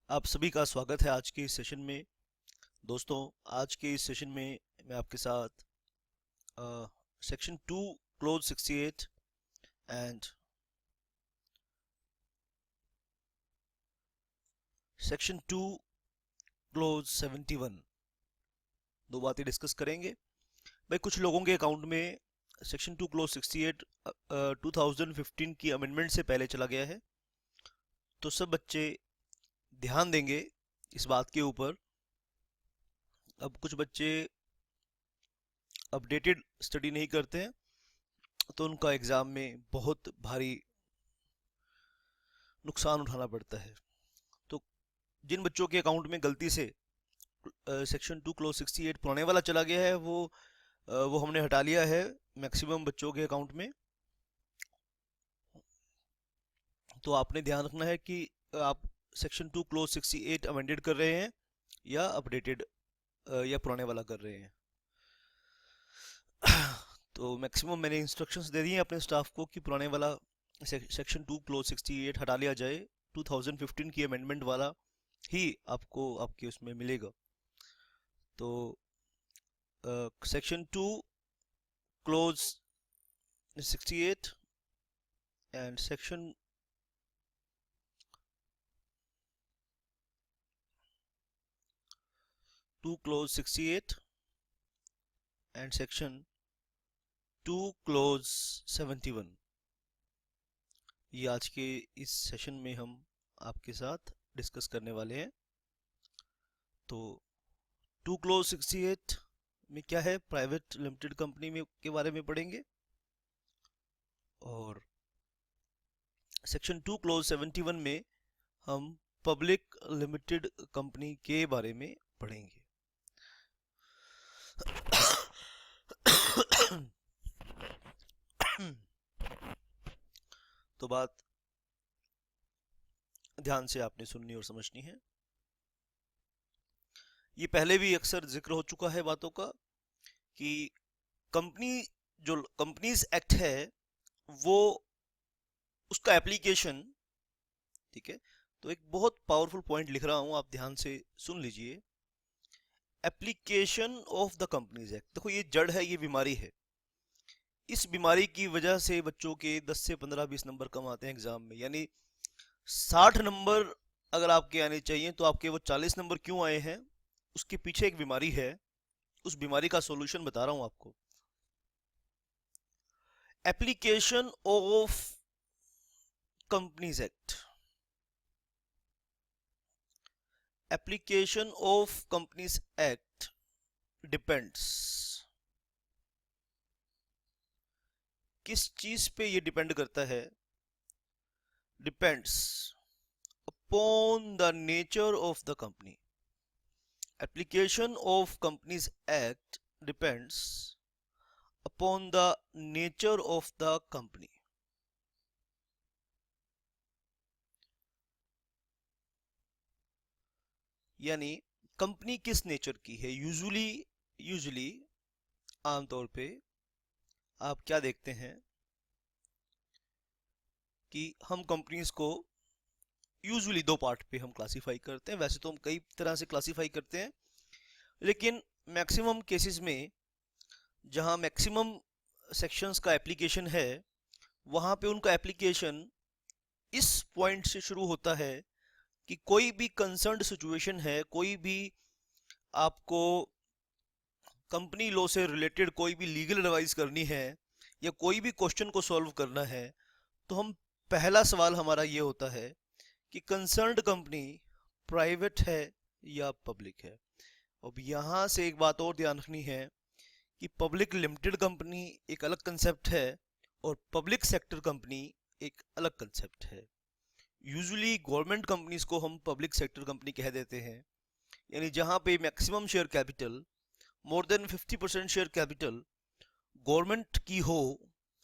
आप सभी का स्वागत है आज के इस सेशन में। दोस्तों, आज के इस सेशन में मैं आपके साथ section 2 close 68 and section 2 close 71 दो बातें डिस्कस करेंगे। भाई, कुछ लोगों के अकाउंट में सेक्शन 2 क्लोज 68 2015 की अमेंडमेंट से पहले चला गया है, तो सब बच्चे ध्यान देंगे इस बात के ऊपर। अब कुछ बच्चे अपडेटेड स्टडी नहीं करते हैं, तो उनका एग्ज़ाम में बहुत भारी नुकसान उठाना पड़ता है। तो जिन बच्चों के अकाउंट में गलती से सेक्शन 2 क्लोज 68 पुराने वाला चला गया है, वो हमने हटा लिया है मैक्सिमम बच्चों के अकाउंट में। तो आपने ध्यान रखना है कि आप सेक्शन 2 क्लोज 68 अमेंडेड कर रहे हैं या अपडेटेड या पुराने वाला कर रहे हैं। तो मैक्सिमम मैंने इंस्ट्रक्शंस दे दी हैं अपने स्टाफ को कि पुराने वाला सेक्शन 2 क्लोज 68 हटा लिया जाए, 2015 की अमेंडमेंट वाला ही आपको आपके उसमें मिलेगा। तो section 2 close 68 and section 2 close 68 and section 2 close 71, ये आज के इस सेशन में हम आपके साथ डिस्कस करने वाले हैं। तो 2 क्लोज 68 में क्या है, प्राइवेट लिमिटेड कंपनी में के बारे में पढ़ेंगे, और सेक्शन 2 क्लोज 71 में हम पब्लिक लिमिटेड कंपनी के बारे में पढ़ेंगे। तो बात ध्यान से आपने सुननी और समझनी है। ये पहले भी अक्सर जिक्र हो चुका है बातों का कि कंपनी जो कंपनीज एक्ट है वो उसका एप्लीकेशन, ठीक है। तो एक बहुत पावरफुल पॉइंट लिख रहा हूं, आप ध्यान से सुन लीजिए। Application of the companies act, देखो ये जड़ है, ये बीमारी है। इस बीमारी की वजह से बच्चों के 10 से 15-20 नंबर कम आते हैं एग्जाम में। यानी 60 नंबर अगर आपके आने चाहिए तो आपके वो 40 नंबर क्यों आए हैं, उसके पीछे एक बीमारी है। उस बीमारी का सॉल्यूशन बता रहा हूं आपको। Application of companies act, application of companies act depends, किस चीज पे ये डिपेंड करता है? Depends upon the nature of the company. Application of companies act depends upon the nature of the company. यानी कंपनी किस नेचर की है। यूजुअली आमतौर पे आप क्या देखते हैं कि हम कंपनीज को यूजुअली दो पार्ट पे हम क्लासिफाई करते हैं। वैसे तो हम कई तरह से क्लासिफाई करते हैं, लेकिन मैक्सिमम केसेस में जहां मैक्सिमम सेक्शंस का एप्लीकेशन है, वहां पे उनका एप्लीकेशन इस पॉइंट से शुरू होता है कि कोई भी कंसर्न्ड सिचुएशन है, कोई भी आपको कंपनी लॉ से रिलेटेड कोई भी लीगल एडवाइस करनी है या कोई भी क्वेश्चन को सॉल्व करना है, तो हम पहला सवाल हमारा ये होता है कि कंसर्न्ड कंपनी प्राइवेट है या पब्लिक है। अब यहाँ से एक बात और ध्यान रखनी है कि पब्लिक लिमिटेड कंपनी एक अलग कंसेप्ट है और पब्लिक सेक्टर कंपनी एक अलग कंसेप्ट है। यूजुअली गवर्नमेंट कंपनीज को हम पब्लिक सेक्टर कंपनी कह देते हैं, यानी जहां पे maximum share capital, more than 50% share capital government की हो,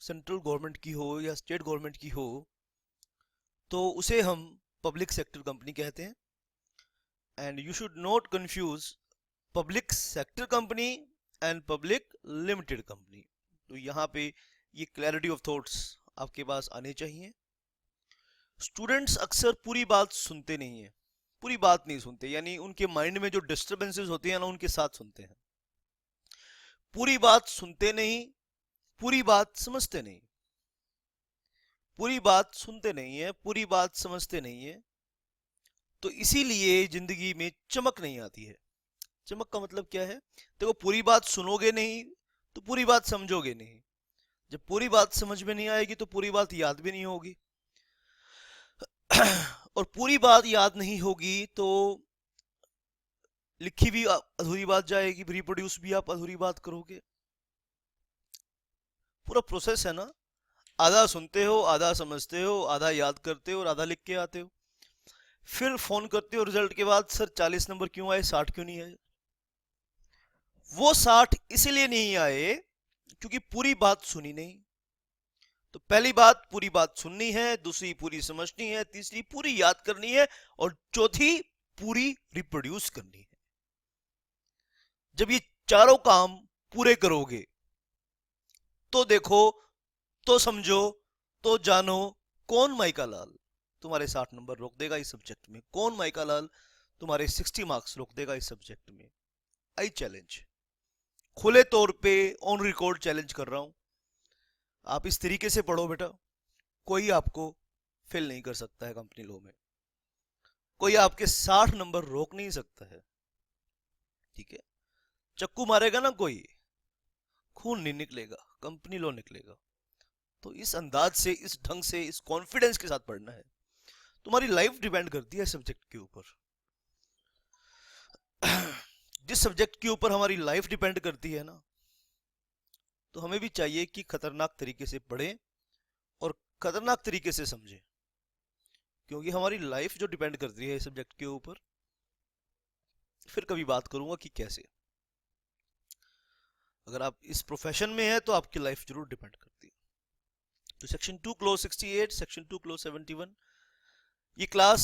सेंट्रल गवर्नमेंट की हो या स्टेट गवर्नमेंट की हो, तो उसे हम पब्लिक सेक्टर कंपनी कहते हैं। And you should not confuse public sector company and public limited company. तो यहाँ पे ये क्लैरिटी ऑफ थॉट्स आपके पास आने चाहिए। स्टूडेंट्स अक्सर पूरी बात सुनते नहीं है, पूरी बात नहीं सुनते, यानी उनके माइंड में जो डिस्टरबेंसेस होती है ना उनके साथ सुनते हैं। पूरी बात सुनते नहीं, पूरी बात समझते नहीं। पूरी बात सुनते नहीं है, पूरी बात समझते नहीं है, तो इसीलिए जिंदगी में चमक नहीं आती है। चमक का मतलब क्या है? देखो, पूरी बात सुनोगे नहीं तो पूरी बात समझोगे नहीं। जब पूरी बात समझ में नहीं आएगी तो पूरी बात याद भी नहीं होगी। और पूरी बात याद नहीं होगी तो लिखी भी अधूरी बात जाएगी, रिप्रोड्यूस भी आप अधूरी बात करोगे। पूरा प्रोसेस है ना, आधा सुनते हो, आधा समझते हो, आधा याद करते हो और आधा लिख के आते हो। फिर फोन करते हो रिजल्ट के बाद, सर 40 नंबर क्यों आए, 60 क्यों नहीं आए? वो 60 इसलिए नहीं आए क्योंकि पूरी बात सुनी नहीं। तो पहली बात, पूरी बात सुननी है, दूसरी पूरी समझनी है, तीसरी पूरी याद करनी है, और चौथी पूरी रिप्रोड्यूस करनी है। जब ये चारों काम पूरे करोगे तो देखो, तो समझो, तो जानो, कौन माइका लाल तुम्हारे 60 नंबर रोक देगा इस सब्जेक्ट में, कौन माइका लाल तुम्हारे 60 मार्क्स रोक देगा इस सब्जेक्ट में। आई चैलेंज, खुले तौर पे ऑन रिकॉर्ड चैलेंज कर रहा हूं, आप इस तरीके से पढ़ो बेटा, कोई आपको फेल नहीं कर सकता है कंपनी लॉ में, कोई आपके 60 नंबर रोक नहीं सकता है। ठीक है, चक्कू मारेगा ना कोई, खून नहीं निकलेगा, कंपनी लॉ निकलेगा। तो इस अंदाज से, इस ढंग से, इस कॉन्फिडेंस के साथ पढ़ना है। तुम्हारी लाइफ डिपेंड करती है सब्जेक्ट के ऊपर। जिस सब्जेक्ट के ऊपर हमारी लाइफ डिपेंड करती है ना, तो हमें भी चाहिए कि खतरनाक तरीके से पढ़ें और खतरनाक तरीके से समझें, क्योंकि हमारी लाइफ जो डिपेंड करती है इस सब्जेक्ट के ऊपर। फिर कभी बात करूंगा कि कैसे, अगर आप इस प्रोफेशन में हैं तो आपकी लाइफ जरूर डिपेंड करती है। तो सेक्शन 2 क्लोज 68, सेक्शन 2 क्लोज 71, ये क्लास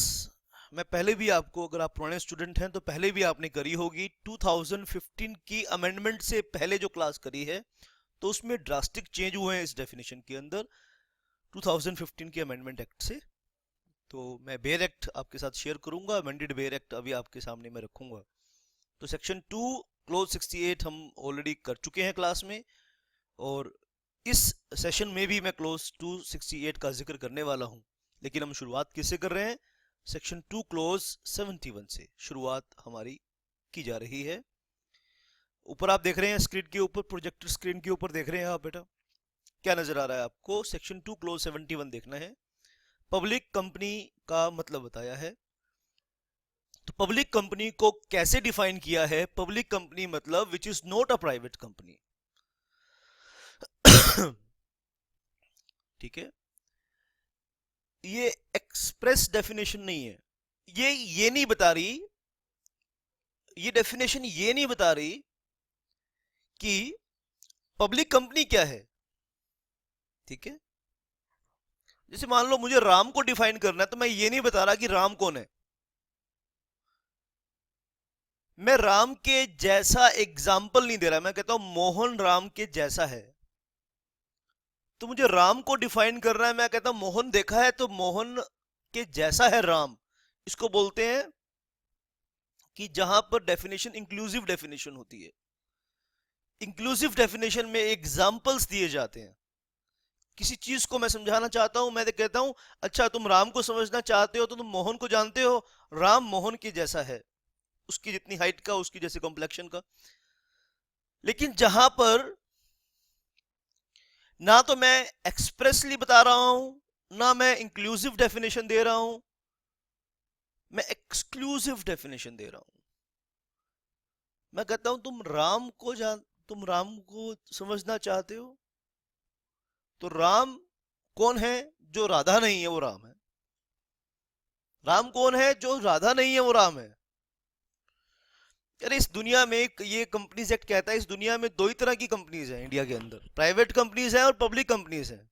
मैं पहले भी आपको, अगर आप पुराने स्टूडेंट हैं तो पहले भी आपने करी होगी। 2015 की अमेंडमेंट से पहले जो क्लास करी है, तो उसमें ड्रास्टिक चेंज हुए हैं इस डेफिनेशन के अंदर 2015 के अमेंडमेंट एक्ट से। तो मैं बेयर एक्ट आपके साथ शेयर करूंगा, अमेंडेड बेयर एक्ट अभी आपके सामने मैं रखूंगा। तो सेक्शन 2 क्लोज 68 हम ऑलरेडी कर चुके हैं क्लास में, और इस सेशन में भी मैं क्लोज 268 का जिक्र करने वाला हूं। लेकिन हम शुरुआत किससे कर रहे हैं? सेक्शन 2 क्लोज 71 से शुरुआत हमारी की जा रही है। ऊपर आप देख रहे हैं स्क्रीन के ऊपर, प्रोजेक्टर स्क्रीन के ऊपर देख रहे हैं आप बेटा, क्या नजर आ रहा है आपको? सेक्शन 2 क्लोज 71 देखना है। पब्लिक कंपनी का मतलब बताया है। तो पब्लिक कंपनी को कैसे डिफाइन किया है? पब्लिक कंपनी मतलब which is not a private company. ठीक है, ये एक्सप्रेस डेफिनेशन नहीं है, ये नहीं बता रही, ये डेफिनेशन ये नहीं बता रही कि पब्लिक कंपनी क्या है। ठीक है, जैसे मान लो मुझे राम को डिफाइन करना है, तो मैं ये नहीं बता रहा कि राम कौन है, मैं राम के जैसा एग्जाम्पल नहीं दे रहा, मैं कहता हूं मोहन राम के जैसा है। तो मुझे राम को डिफाइन करना है, मैं कहता हूं मोहन देखा है तो मोहन के जैसा है राम। इसको बोलते हैं कि जहां पर डेफिनेशन इंक्लूसिव डेफिनेशन होती है। इंक्लूसिव डेफिनेशन में एग्जाम्पल्स दिए जाते हैं। किसी चीज को मैं समझाना चाहता हूं, मैं कहता हूं अच्छा तुम राम को समझना चाहते हो तो तुम मोहन को जानते हो, राम मोहन के जैसा है, उसकी जितनी हाइट का, उसकी जैसे कॉम्प्लेक्शन का। लेकिन जहां पर ना तो मैं एक्सप्रेसली बता रहा हूं, ना मैं इंक्लूसिव डेफिनेशन दे रहा हूं, मैं एक्सक्लूसिव डेफिनेशन दे रहा हूं। मैं कहता हूं तुम राम को समझना चाहते हो, तो राम कौन है? जो राधा नहीं है वो राम है। राम कौन है? जो राधा नहीं है वो राम है। अरे इस दुनिया में, ये कंपनीज एक्ट कहता है इस दुनिया में दो ही तरह की कंपनीज हैं इंडिया के अंदर, प्राइवेट कंपनीज हैं और पब्लिक कंपनीज हैं।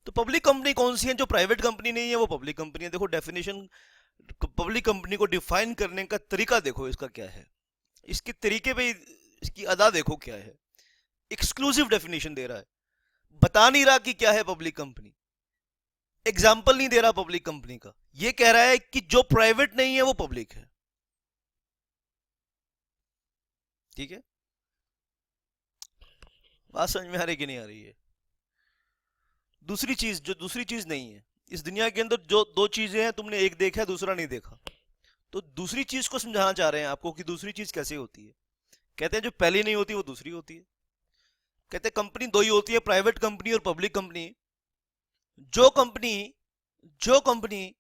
तो पब्लिक कंपनी कौन सी है? जो प्राइवेट कंपनी नहीं है वो पब्लिक कंपनी है। देखो डेफिनेशन, पब्लिक कंपनी को डिफाइन करने का तरीका देखो इसका क्या है, इसके तरीके पे इसकी अदा देखो क्या है। एक्सक्लूसिव डेफिनेशन दे रहा है, बता नहीं रहा कि क्या है पब्लिक कंपनी। एग्जाम्पल नहीं दे रहा पब्लिक कंपनी का, ये कह रहा है कि जो प्राइवेट नहीं है वो पब्लिक है। ठीक है, बात समझ में आ रही कि नहीं आ रही है? दूसरी चीज नहीं है इस दुनिया के अंदर, जो दो चीजें हैं, तुमने एक देखा है दूसरा नहीं देखा, तो दूसरी चीज को समझाना चाह रहे हैं आपको कि दूसरी चीज कैसे होती है। कहते हैं जो पहली नहीं होती वो दूसरी होती है। कहते हैं कंपनी दो ही होती है, प्राइवेट कंपनी और पब्लिक कंपनी। जो कंपनी जो कंपनी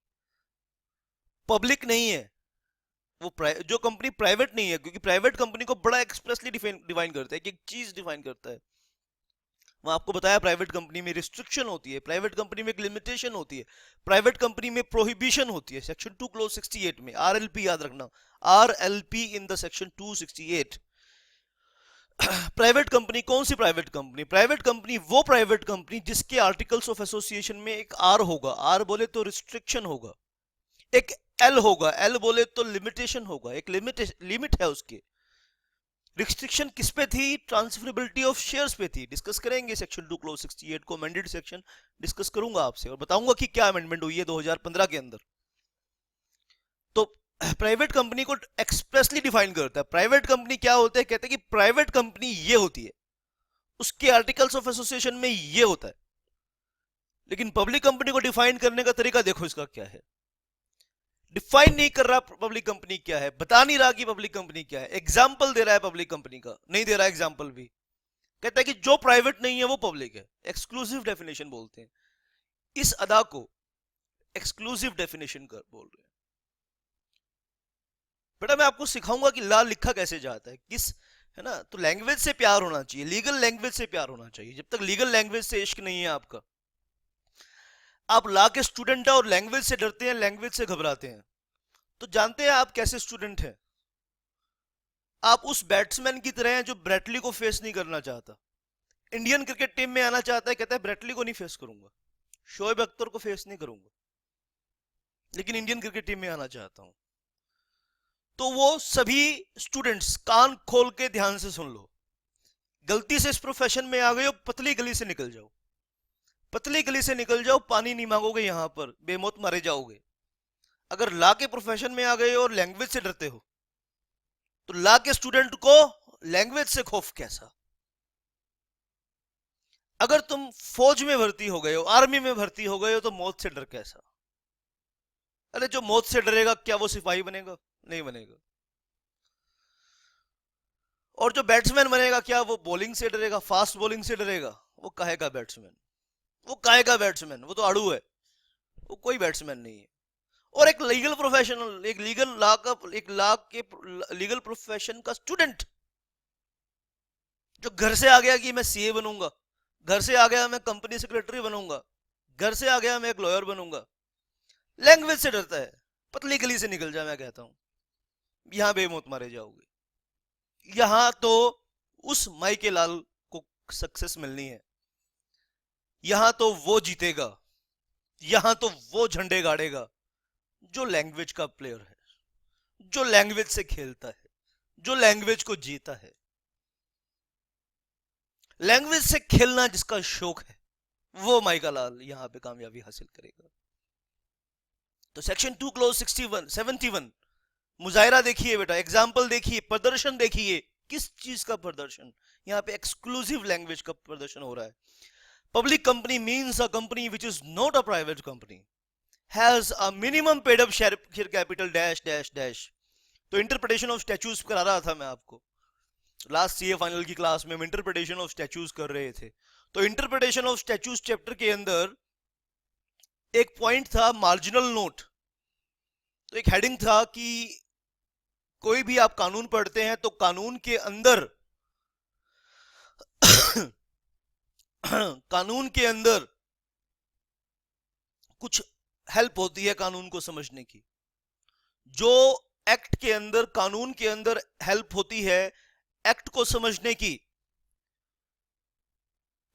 पब्लिक नहीं है वो जो कंपनी प्राइवेट नहीं है, क्योंकि प्राइवेट कंपनी को बड़ा एक्सप्रेसली डिफाइन करता है कि एक चीज डिफाइन करता है। मैं आपको बताया प्राइवेट कंपनी में रिस्ट्रिक्शन होती है, प्राइवेट कंपनी में एक लिमिटेशन होती है, प्राइवेट कंपनी में प्रोहिबिशन होती है। सेक्शन 2 क्लोज 68 में, आरएलपी याद रखना, RLP in the section 268। Private company कौन सी प्राइवेट कंपनी? प्राइवेट कंपनी वो प्राइवेट कंपनी जिसके आर्टिकल्स ऑफ एसोसिएशन में एक आर होगा, आर बोले तो रिस्ट्रिक्शन होगा, एक एल होगा, एल बोले तो लिमिटेशन होगा, एक लिमिट है उसके। रिस्ट्रिक्शन किस पे थी? ट्रांसफरेबिलिटी ऑफ शेयर्स पे थी। डिस्कस करेंगे सेक्शन 2 क्लोज 68 को, अमेंडेड सेक्शन डिस्कस करूंगा आपसे और बताऊंगा कि क्या अमेंडमेंट हुई है 2015 के अंदर। तो प्राइवेट कंपनी को एक्सप्रेसली डिफाइन करता है। प्राइवेट कंपनी क्या होता है? कहते हैं कि प्राइवेट कंपनी ये होती है, उसके आर्टिकल्स ऑफ एसोसिएशन में ये होता है। लेकिन पब्लिक कंपनी को डिफाइन करने का तरीका देखो इसका क्या है। डिफाइन नहीं कर रहा पब्लिक कंपनी क्या है, बता नहीं रहा कि पब्लिक कंपनी क्या है, एग्जाम्पल दे रहा है पब्लिक कंपनी का, नहीं दे रहा एग्जाम्पल भी। कहता है कि जो प्राइवेट नहीं है वो पब्लिक है, एक्सक्लूसिव डेफिनेशन बोलते हैं इस अदा को, एक्सक्लूसिव डेफिनेशन कर बोल रहे हैं। बेटा मैं आपको सिखाऊंगा कि ला लिखा कैसे जाता है, किस, है ना। तो लैंग्वेज से प्यार होना चाहिए, लीगल लैंग्वेज से प्यार होना चाहिए। जब तक लीगल लैंग्वेज से इश्क नहीं है आपका, आप लॉ के स्टूडेंट हैं और लैंग्वेज से डरते हैं, लैंग्वेज से घबराते हैं, तो जानते हैं आप कैसे स्टूडेंट हैं? आप उस बैट्समैन की तरह हैं जो ब्रेटली को फेस नहीं करना चाहता। इंडियन क्रिकेट टीम में आना चाहता है, कहता है ब्रेटली को नहीं फेस करूंगा, शोएब अख्तर को फेस नहीं करूंगा, लेकिन इंडियन क्रिकेट टीम में आना चाहता हूं। तो वो सभी स्टूडेंट्स कान खोल के ध्यान से सुन लो, गलती से इस प्रोफेशन में आ गए हो, पतली गली से निकल जाओ, पतली गली से निकल जाओ, पानी नहीं मांगोगे यहां पर, बेमौत मारे जाओगे। अगर लॉ के प्रोफेशन में आ गए हो और लैंग्वेज से डरते हो, तो लॉ के स्टूडेंट को लैंग्वेज से खौफ कैसा? अगर तुम फौज में भर्ती हो गए हो, आर्मी में भर्ती हो गए हो, तो मौत से डर कैसा? अरे जो मौत से डरेगा क्या वो सिपाही बनेगा? नहीं बनेगा। और जो बैट्समैन बनेगा क्या वो बॉलिंग से डरेगा, फास्ट बॉलिंग से डरेगा? वो काहे का बैट्समैन, वो काहे का बैट्समैन, वो तो अड़ू है, वो कोई बैट्समैन नहीं है। और एक लीगल प्रोफेशनल, एक लीगल लॉ का, एक लॉ के लीगल प्रोफेशन का स्टूडेंट जो घर से आ गया कि मैं सीए बनूंगा, घर से आ गया मैं कंपनी सेक्रेटरी बनूंगा, घर से आ गया मैं एक लॉयर बनूंगा, लैंग्वेज से डरता है, पतली गली से निकल जा, मैं कहता हूं यहां बेमौत मारे जाओगे। यहां तो उस माई के लाल को सक्सेस मिलनी है, यहां तो वो जीतेगा, यहां तो वो झंडे गाड़ेगा जो लैंग्वेज का प्लेयर है, जो लैंग्वेज से खेलता है, जो लैंग्वेज को जीता है। लैंग्वेज से खेलना जिसका शौक है, वो माइका लाल यहां पे कामयाबी हासिल करेगा। तो सेक्शन 2 क्लोज 61 71, मुजाहिरा देखिए बेटा, एग्जाम्पल देखिए, प्रदर्शन देखिए, किस चीज का प्रदर्शन? यहां पे एक्सक्लूसिव लैंग्वेज का प्रदर्शन हो रहा है। Public company means a company which is not a private company, has a minimum paid up share capital dash dash dash. तो इंटरप्रिटेशन ऑफ स्टैच्यूज करा रहा था मैं आपको लास्ट सीए फाइनल की क्लास में, हम इंटरप्रिटेशन ऑफ स्टैच्यूज कर रहे थे। तो इंटरप्रिटेशन ऑफ स्टैच्यूज चैप्टर के अंदर एक पॉइंट था मार्जिनल नोट। तो एक हेडिंग था कि कोई भी आप कानून पढ़ते हैं तो कानून के अंदर कानून के अंदर कुछ हेल्प होती है कानून को समझने की। जो एक्ट के अंदर, कानून के अंदर हेल्प होती है एक्ट को समझने की,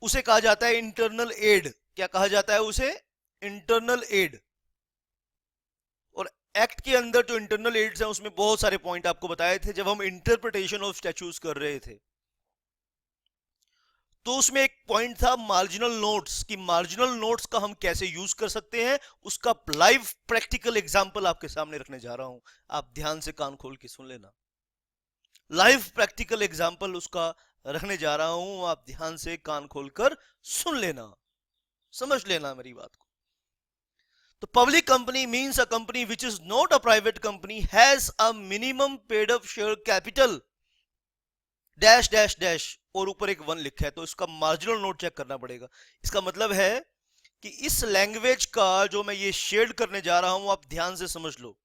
उसे कहा जाता है इंटरनल एड। क्या कहा जाता है उसे? Internal add. और एक्ट के अंदर जो इंटरनल एड्स हैं उसमें बहुत सारे पॉइंट आपको बताए थे जब हम इंटरप्रिटेशन ऑफ स्टैच्यूज कर रहे थे। तो उसमें एक पॉइंट था मार्जिनल नोट्स, कि मार्जिनल नोट्स का हम कैसे यूज कर सकते हैं, उसका लाइव प्रैक्टिकल एग्जांपल आपके सामने रखने जा रहा हूं। आप ध्यान से कान खोल के सुन लेना, लाइव प्रैक्टिकल एग्जांपल उसका रखने जा रहा हूं, आप ध्यान से कान खोलकर सुन लेना, समझ लेना मेरी बात को। तो public company means a company which is not a private company has a minimum paid up share capital dash dash dash, और ऊपर एक वन लिखा है, तो इसका मार्जिनल नोट चेक करना पड़ेगा। इसका मतलब है कि इस लैंग्वेज का जो मैं ये शेड करने जा रहा हूं, आप ध्यान से समझ लो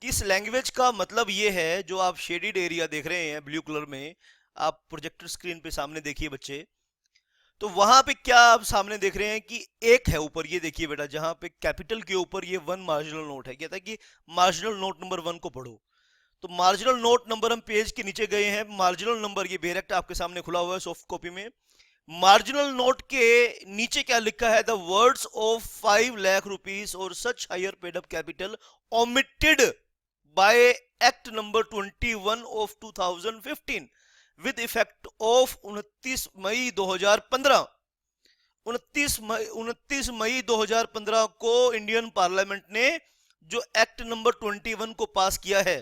कि इस लैंग्वेज का मतलब ये है, जो आप शेडिड एरिया देख रहे हैं ब्लू कलर में, आप प्रोजेक्टर स्क्रीन पे सामने देखिए बच्चे, तो वहां पे क्या आप सामने देख रहे हैं कि एक है ऊपर, ये देखिए बेटा, जहां पे कैपिटल के ऊपर ये वन मार्जिनल नोट है, कहता है कि मार्जिनल नोट नंबर वन को पढ़ो। तो मार्जिनल नोट नंबर हम पेज के नीचे गए हैं, मार्जिनल नंबर ये डायरेक्ट आपके सामने खुला हुआ है सॉफ्ट कॉपी में। मार्जिनल नोट के नीचे क्या लिखा है, the words of 5 lakh rupees और such higher paid up capital omitted by act number 21 of 2015 with effect of 29 मई 2015। 29 मई 2015 को इंडियन पार्लियामेंट ने जो एक्ट नंबर 21 को पास किया है,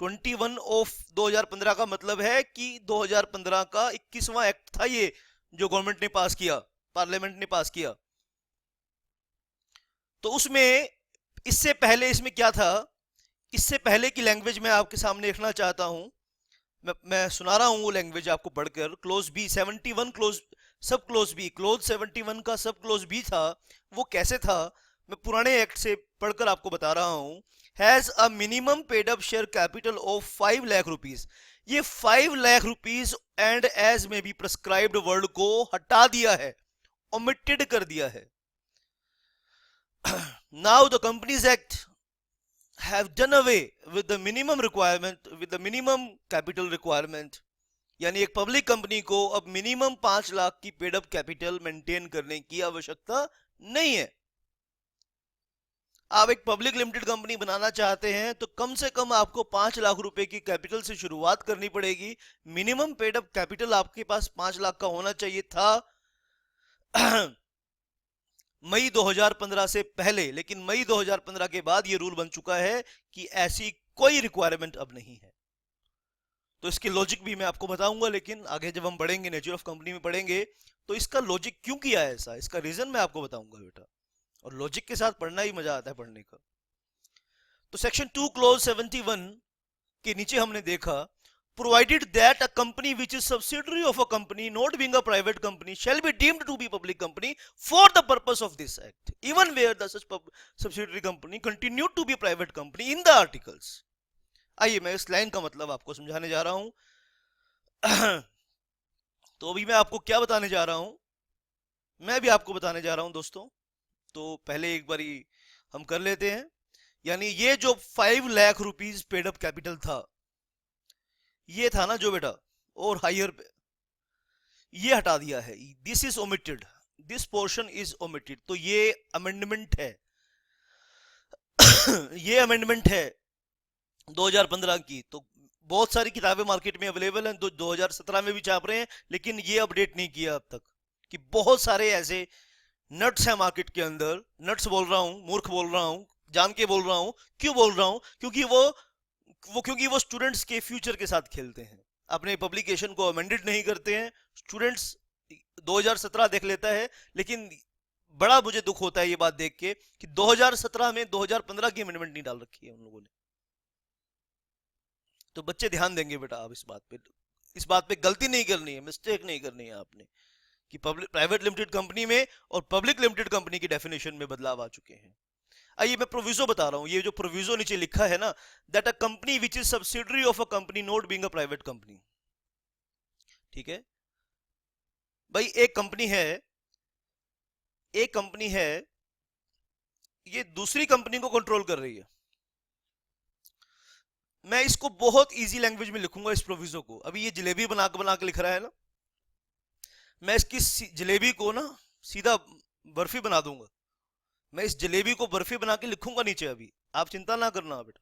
21 ऑफ 2015 का मतलब है कि 2015 का 21वां एक्ट था ये, जो गवर्नमेंट ने पास किया, पार्लियामेंट ने पास किया। तो उसमें इससे पहले इसमें क्या था, इससे पहले की लैंग्वेज मैं आपके सामने रखना चाहता हूं, मैं सुना रहा हूं वो लैंग्वेज आपको पढ़कर। क्लोज बी 71 क्लोज सब क्लोज बी, क्लोज 71 का सब क्लोज बी था, वो कैसे था, मैं पुराने एक्ट से पढ़कर आपको बता रहा हूं। Has a minimum paid up share capital of 5 lakh rupees, ये 5 लाख रुपीस एंड एज में भी प्रेस्क्राइब्ड वर्ड को हटा दिया है, ओमिटेड कर दिया है। Now the companies act have done away with the minimum requirement, with the minimum capital requirement, यानी एक पब्लिक कंपनी को अब मिनिमम 5 लाख की पेड अप कैपिटल मेंटेन करने की आवश्यकता नहीं है। आप एक पब्लिक लिमिटेड कंपनी बनाना चाहते हैं तो कम से कम आपको 5 लाख रुपए की कैपिटल से शुरुआत करनी पड़ेगी। मिनिमम पेड अप कैपिटल आपके पास 5 लाख का होना चाहिए था मई 2015 से पहले, लेकिन मई 2015 के बाद ये रूल बन चुका है कि ऐसी कोई रिक्वायरमेंट अब नहीं है। तो इसकी लॉजिक भी मैं आपको बताऊंगा, लेकिन आगे जब हम पढ़ेंगे, नेचर ऑफ कंपनी में पढ़ेंगे, तो इसका लॉजिक क्यों किया है ऐसा, इसका रीजन मैं आपको बताऊंगा बेटा। और लॉजिक के साथ पढ़ना ही मजा आता है पढ़ने का। तो सेक्शन 2 क्लोज 71 के नीचे हमने देखा, provided that a company which is subsidiary of a company not being a private company shall be deemed to be public company for the purpose of this act, even where the such subsidiary company continued to be private company in the articles। आइए मैं इस line का मतलब आपको समझाने जा रहा हूं। तो अभी मैं आपको क्या बताने जा रहा हूं, मैं भी आपको बताने जा रहा हूं दोस्तों। तो पहले एक बारी हम कर लेते हैं, यानी ये जो 5 lakh rupees paid up capital था, ये था ना जो बेटा, और हायर पे ये हटा दिया है, this is omitted, this portion is omitted. तो ये अमेंडमेंट है ये अमेंडमेंट है 2015 की। तो बहुत सारी किताबें मार्केट में अवेलेबल हैं, 2017 में भी छाप रहे हैं, लेकिन ये अपडेट नहीं किया अब तक, कि बहुत सारे ऐसे नट्स हैं मार्केट के अंदर। नट्स बोल रहा हूं, मूर्ख बोल रहा हूं, जान के बोल रहा हूं। क्यों बोल रहा हूं? क्योंकि वो स्टूडेंट्स के फ्यूचर के साथ खेलते हैं, अपने पब्लिकेशन को अमेंडेड नहीं करते हैं। स्टूडेंट्स 2017 देख लेता है, लेकिन बड़ा मुझे दुख होता है ये बात देख के कि 2017 में 2015 की अमेंडमेंट नहीं डाल रखी है उन लोगों ने। तो बच्चे ध्यान देंगे बेटा, आप इस बात पे गलती नहीं करनी है, मिस्टेक नहीं करनी है आपने, कि प्राइवेट लिमिटेड कंपनी में और पब्लिक लिमिटेड कंपनी की डेफिनेशन में बदलाव आ चुके हैं। आइए मैं प्रोविजो बता रहा हूं, ये जो प्रोविजो नीचे लिखा है ना, that a company which is subsidiary of a company not being a private company. ठीक है भाई, एक कंपनी है, ये दूसरी कंपनी को कंट्रोल कर रही है। मैं इसको बहुत इजी लैंग्वेज में लिखूंगा इस प्रोविजो को। अभी ये जलेबी बना के लिख रहा है ना, मैं इसकी जलेबी को ना सीधा बर्फी बना दूंगा। मैं इस जलेबी को बर्फी बना के लिखूंगा नीचे। अभी आप चिंता ना करना बेटा,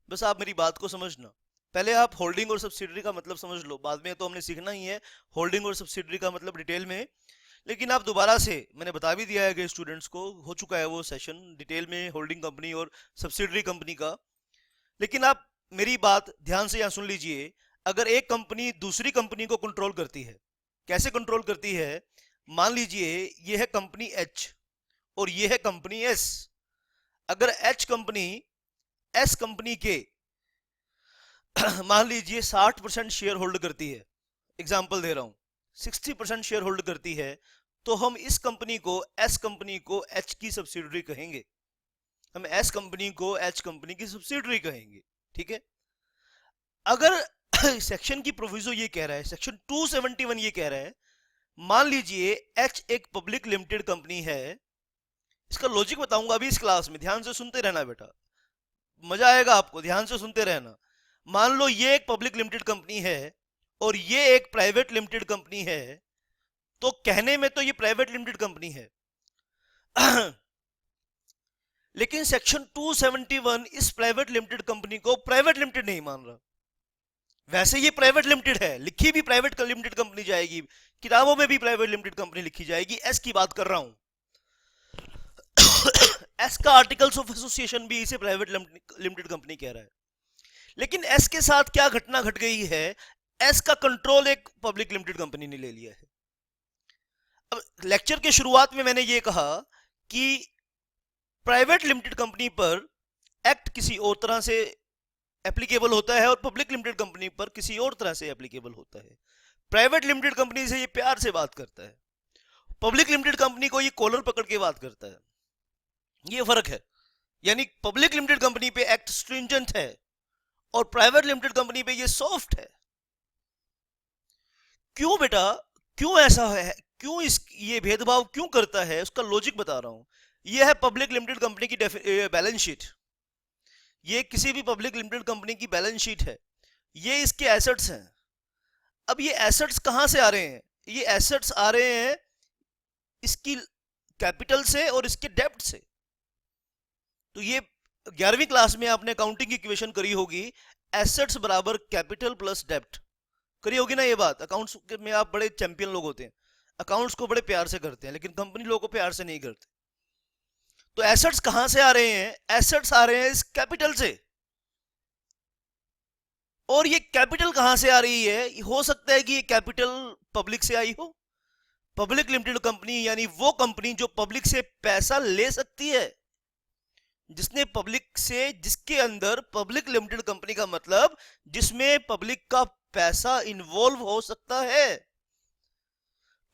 बस आप मेरी बात को समझना। पहले आप होल्डिंग और सब्सिडरी का मतलब समझ लो, बाद में तो हमने सीखना ही है होल्डिंग और सब्सिडरी का मतलब डिटेल में। लेकिन आप दोबारा से, मैंने बता भी दिया है कि स्टूडेंट्स को हो चुका है वो सेशन डिटेल में होल्डिंग कंपनी और सब्सिडरी कंपनी का। लेकिन आप मेरी बात ध्यान से यहाँ सुन लीजिए। अगर एक कंपनी दूसरी कंपनी को कंट्रोल करती है, कैसे कंट्रोल करती है? मान लीजिए ये है कंपनी एच और ये है कंपनी एस। अगर एच कंपनी एस कंपनी के मान लीजिए 60% शेयर होल्ड करती है, एग्जाम्पल दे रहा हूं, 60% शेयर होल्ड करती है, तो हम इस कंपनी को, एस कंपनी को एच की सब्सिडरी कहेंगे। हम एस कंपनी को एच कंपनी की सब्सिडरी कहेंगे, ठीक है। अगर सेक्शन की प्रोविजो ये कह रहा है, सेक्शन 271 ये कह रहा है, मान लीजिए एच एक पब्लिक लिमिटेड कंपनी है। इसका लॉजिक बताऊंगा अभी इस क्लास में, ध्यान से सुनते रहना बेटा, मजा आएगा आपको, ध्यान से सुनते रहना। मान लो ये एक पब्लिक लिमिटेड कंपनी है और ये एक प्राइवेट लिमिटेड कंपनी है, तो कहने में तो ये प्राइवेट लिमिटेड कंपनी है लेकिन सेक्शन 271 इस प्राइवेट लिमिटेड कंपनी को प्राइवेट लिमिटेड नहीं मान रहा। वैसे ये प्राइवेट लिमिटेड है, लिखी भी प्राइवेट लिमिटेड कंपनी जाएगी, किताबों में भी प्राइवेट लिमिटेड कंपनी लिखी जाएगी, एस की बात कर रहा हूं एस का आर्टिकल्स ऑफ एसोसिएशन भी इसे प्राइवेट लिमिटेड कंपनी कह रहा है। लेकिन एस के साथ क्या घटना घट गई है? एस का कंट्रोल एक पब्लिक लिमिटेड कंपनी ने ले लिया है। अब लेक्चर के शुरुआत में मैंने ये कहा कि प्राइवेट लिमिटेड कंपनी पर एक्ट किसी और तरह से एप्लीकेबल होता है और पब्लिक लिमिटेड कंपनी पर किसी और तरह से एप्लीकेबल होता है। प्राइवेट लिमिटेड कंपनी से ये प्यार से बात करता है, पब्लिक लिमिटेड कंपनी को ये कॉलर पकड़ के बात करता है। ये फर्क है, यानी पब्लिक लिमिटेड कंपनी पे एक्ट स्ट्रिंजेंट है और प्राइवेट लिमिटेड कंपनी पे ये सॉफ्ट है। क्यों बेटा, क्यों ऐसा है, क्यों ये भेदभाव क्यों करता है, उसका लॉजिक बता रहा हूं। ये है पब्लिक लिमिटेड कंपनी की बैलेंस शीट। ये किसी भी पब्लिक लिमिटेड कंपनी की बैलेंस शीट है, ये इसके एसेट्स हैं। अब ये एसेट्स कहां से आ रहे हैं? ये एसेट्स आ रहे हैं इसकी कैपिटल से और इसके डेब्ट से। तो ये 11वीं क्लास में आपने अकाउंटिंग की इक्वेशन करी होगी, एसेट्स बराबर कैपिटल प्लस डेब्ट, करी होगी ना ये बात। अकाउंट्स में आप बड़े चैंपियन लोग होते हैं, अकाउंट्स को बड़े प्यार से करते हैं, लेकिन कंपनी लोगों को प्यार से नहीं करते। तो एसेट्स कहां से आ रहे हैं? एसेट्स आ रहे हैं इस कैपिटल से। और ये कैपिटल कहां से आ रही है? हो सकता है कि ये कैपिटल पब्लिक से आई हो। पब्लिक लिमिटेड कंपनी यानी वो कंपनी जो पब्लिक से पैसा ले सकती है, जिसने पब्लिक से, जिसके अंदर पब्लिक लिमिटेड कंपनी का मतलब जिसमें पब्लिक का पैसा इन्वॉल्व हो सकता है।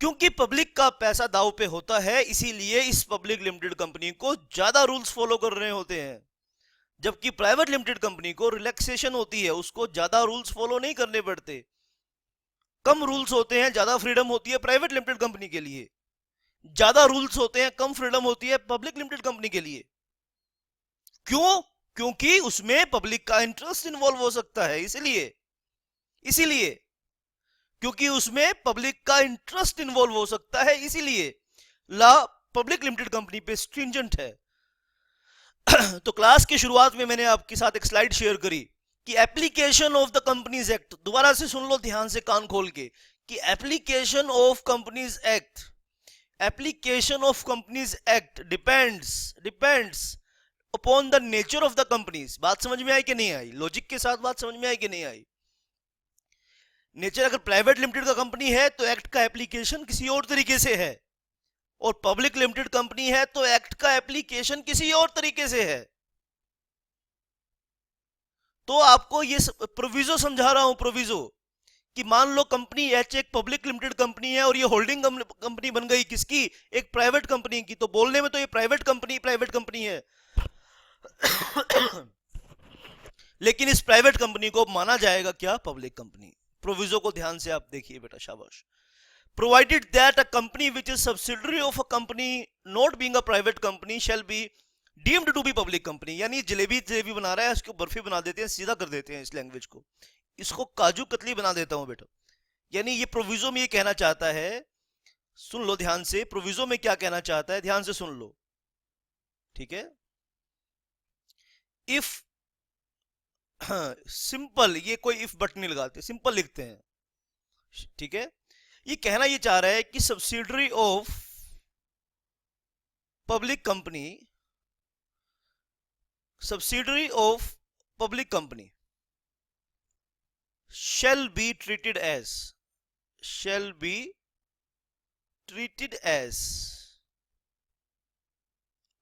क्योंकि पब्लिक का पैसा दांव पे होता है, इसीलिए इस पब्लिक लिमिटेड कंपनी को ज्यादा रूल्स फॉलो कर रहे होते हैं, जबकि प्राइवेट लिमिटेड कंपनी को रिलैक्सेशन होती है, उसको ज्यादा रूल्स फॉलो नहीं करने पड़ते, कम रूल्स होते हैं, ज्यादा फ्रीडम होती है प्राइवेट लिमिटेड कंपनी के लिए, ज्यादा रूल्स होते हैं, कम फ्रीडम होती है पब्लिक लिमिटेड कंपनी के लिए। क्यों? क्योंकि उसमें पब्लिक का इंटरेस्ट इन्वॉल्व हो सकता है, इसीलिए क्योंकि उसमें पब्लिक का इंटरेस्ट इन्वॉल्व हो सकता है, इसीलिए लॉ पब्लिक लिमिटेड कंपनी पे स्ट्रिंजेंट है। तो क्लास की शुरुआत में मैंने आपके साथ एक स्लाइड शेयर करी कि application of the companies act, दोबारा से सुन लो ध्यान से कान खोल के, कि application of companies act, application of companies act depends upon the nature of the companies. बात समझ में आई कि नहीं आई? लॉजिक के साथ बात समझ में आई कि नहीं आई? नेचर, अगर प्राइवेट लिमिटेड का कंपनी है तो एक्ट का एप्लीकेशन किसी और तरीके से है, और पब्लिक लिमिटेड कंपनी है तो एक्ट का एप्लीकेशन किसी और तरीके से है। तो आपको ये प्रोविजो समझा रहा हूं, प्रोविजो, कि मान लो कंपनी एच एक पब्लिक लिमिटेड कंपनी है और ये होल्डिंग कंपनी बन गई किसकी? एक प्राइवेट कंपनी की। तो बोलने में तो ये प्राइवेट कंपनी है लेकिन इस प्राइवेट कंपनी को माना जाएगा क्या? Public company. प्रोविजो को ध्यान से आप देखिए बेटा, शाबाश। Provided that a company which is subsidiary of a company not being a private company shall be deemed to be public company। यानी जलेबी बना रहा है, उसको बर्फी बना देते हैं, सीधा कर देते हैं इस लैंग्वेज को, इसको काजू कतली बना देता हूं बेटा। यानी ये प्रोविजो में ये कहना चाहता है, सुन लो ध्यान से, प्रोविजो में क्या कहना चाहता है, ध्यान से सुन लो, ठीक है। इफ सिंपल, ये कोई इफ बट नहीं लगाते, सिंपल लिखते हैं, ठीक है। ये कहना ये चाह रहा है कि subsidiary of public company, subsidiary of public company shall be treated as, shall be treated as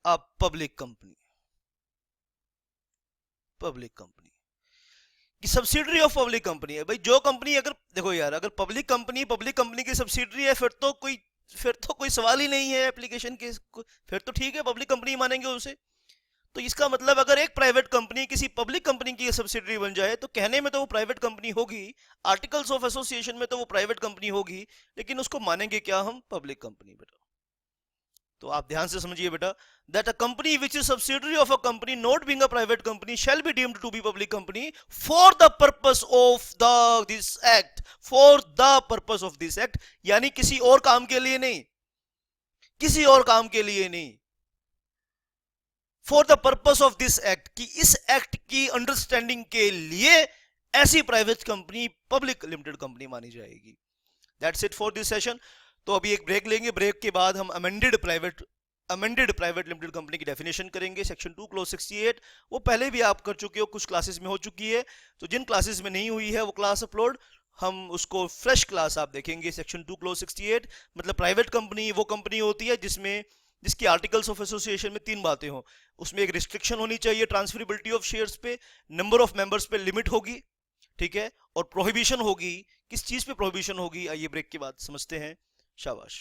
a public company, public company कि सब्सिडरी ऑफ पब्लिक कंपनी है। भाई जो कंपनी, अगर देखो यार, अगर पब्लिक कंपनी की सब्सिडरी है, फिर तो कोई सवाल ही नहीं है एप्लीकेशन के, फिर तो ठीक है, पब्लिक कंपनी मानेंगे उसे। तो इसका मतलब अगर एक प्राइवेट कंपनी किसी पब्लिक कंपनी की सब्सिडरी बन जाए तो कहने में तो वो प्राइवेट कंपनी होगी, आर्टिकल्स ऑफ एसोसिएशन में तो वो प्राइवेट कंपनी होगी, लेकिन उसको मानेंगे क्या हम? पब्लिक कंपनी बेटा। तो आप ध्यान से समझिए बेटा, that a company which is subsidiary of a company not being a private company shall be deemed to be public company for the purpose of the this act, for the purpose of this act, यानी किसी और काम के लिए नहीं, किसी और काम के लिए नहीं, for the purpose of this act, कि इस एक्ट की अंडरस्टैंडिंग के लिए ऐसी private company public limited company मानी जाएगी। That's it for this session. तो अभी एक ब्रेक लेंगे, ब्रेक के बाद हम अमेंडेड प्राइवेट लिमिटेड कंपनी की डेफिनेशन करेंगे, सेक्शन 2 क्लॉज 68। वो पहले भी आप कर चुके हो, कुछ क्लासेस में हो चुकी है, तो जिन क्लासेस में नहीं हुई है वो क्लास अपलोड, हम उसको फ्रेश क्लास आप देखेंगे। सेक्शन 2 क्लॉज 68 मतलब प्राइवेट कंपनी वो कंपनी होती है जिसकी आर्टिकल्स ऑफ एसोसिएशन में 3 बातें हो। उसमें एक रिस्ट्रिक्शन होनी चाहिए ट्रांसफरेबिलिटी ऑफ शेयर्स पे, नंबर ऑफ मेंबर्स पे लिमिट होगी, ठीक है, और प्रोहिबिशन होगी। किस चीज पे प्रोहिबिशन होगी, आइए ब्रेक के बाद समझते हैं। शाबाश।